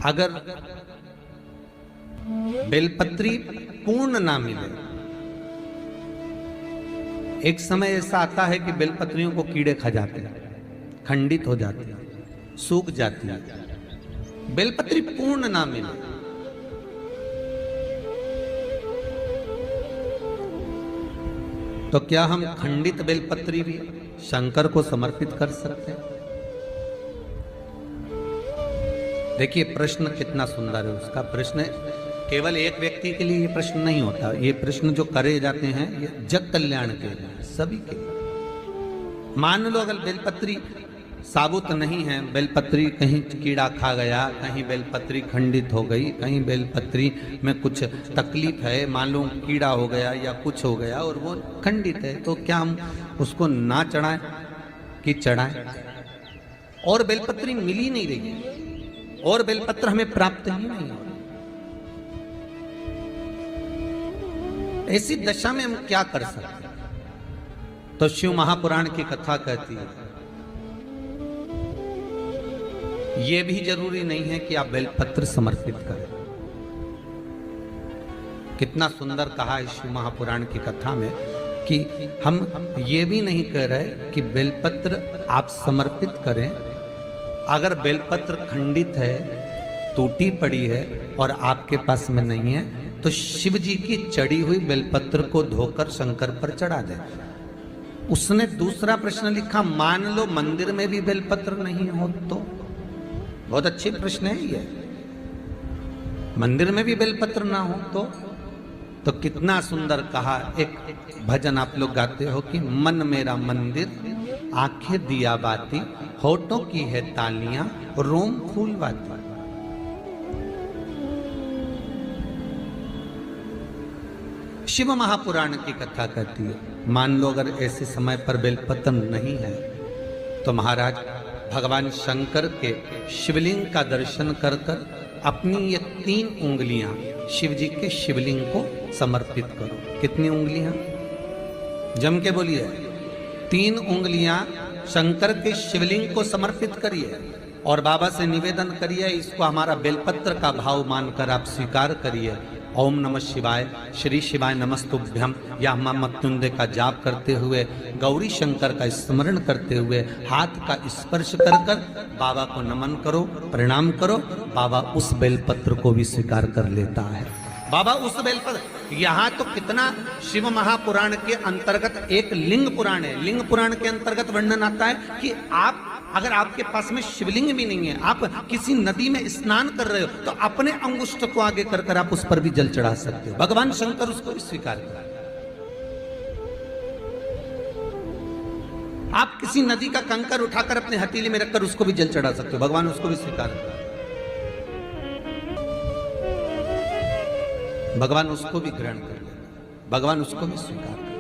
अगर बेलपत्री पूर्ण ना मिले, एक समय ऐसा आता है कि बेलपत्रियों को कीड़े खा जाते हैं, खंडित हो जाती है, सूख जाती है। बेलपत्री पूर्ण ना मिले तो क्या हम खंडित बेलपत्री भी शंकर को समर्पित कर सकते हैं? देखिए प्रश्न कितना सुंदर है। उसका प्रश्न केवल एक व्यक्ति के लिए ये प्रश्न नहीं होता, ये प्रश्न जो करे जाते हैं ये जग कल्याण के लिए, सभी के लिए। मान लो अगर बेलपत्री साबुत नहीं है, बेलपत्री कहीं कीड़ा खा गया, कहीं बेलपत्री खंडित हो गई, कहीं बेलपत्री में कुछ तकलीफ है, मान लो कीड़ा हो गया या कुछ हो गया और वो खंडित है, तो क्या हम उसको ना चढ़ाएं कि चढ़ाएं? और बेलपत्री मिल ही नहीं रही है और बेलपत्र हमें प्राप्त ही नहीं हो, ऐसी दशा में हम क्या कर सकते? तो शिव महापुराण की कथा कहती है यह भी जरूरी नहीं है कि आप बेलपत्र समर्पित करें। कितना सुंदर कहा है शिव महापुराण की कथा में कि हम ये भी नहीं कह रहे कि बेलपत्र आप समर्पित करें। अगर बेलपत्र खंडित है, टूटी पड़ी है और आपके पास में नहीं है तो शिव जी की चढ़ी हुई बेलपत्र को धोकर शंकर पर चढ़ा दे। उसने दूसरा प्रश्न लिखा, मान लो मंदिर में भी बेलपत्र नहीं हो तो? बहुत अच्छे प्रश्न है ये। मंदिर में भी बेलपत्र ना हो तो कितना सुंदर कहा। एक भजन आप लोग गाते हो कि मन मेरा मंदिर, आंखें दिया बाती, होठों की है तालियां, रोम फूल बाती। शिव महापुराण की कथा कहती है मान लो अगर ऐसे समय पर बेलपत्र नहीं है तो महाराज भगवान शंकर के शिवलिंग का दर्शन कर कर अपनी ये 3 उंगलियां शिव जी के शिवलिंग को समर्पित करो। कितनी उंगलियां? जम के बोलिए। 3 उंगलियां शंकर के शिवलिंग को समर्पित करिए और बाबा से निवेदन करिए, इसको हमारा बेलपत्र का भाव मानकर आप स्वीकार करिए। ओम नमः शिवाय, श्री शिवाय नमस्तुभ्यम या मां मृत्युंजय का जाप करते हुए, गौरी शंकर का स्मरण करते हुए, हाथ का स्पर्श कर कर बाबा को नमन करो, प्रणाम करो। बाबा उस बेलपत्र को भी स्वीकार कर लेता है। बाबा उस बेलपत्र, यहाँ तो कितना शिव महापुराण के अंतर्गत एक लिंग पुराण है। लिंग पुराण के अंतर्गत वर्णन आता है कि आप अगर आपके पास में शिवलिंग भी नहीं है, आप किसी नदी में स्नान कर रहे हो तो अपने अंगुष्ठ को आगे कर कर आप उस पर भी जल चढ़ा सकते हो। भगवान शंकर उसको स्वीकार कर। आप किसी नदी का कंकर उठाकर अपने हथेली में रखकर उसको भी जल चढ़ा सकते हो, भगवान उसको भी स्वीकार कर। भगवान उसको भी ग्रहण कर ले, भगवान उसको भी स्वीकार कर।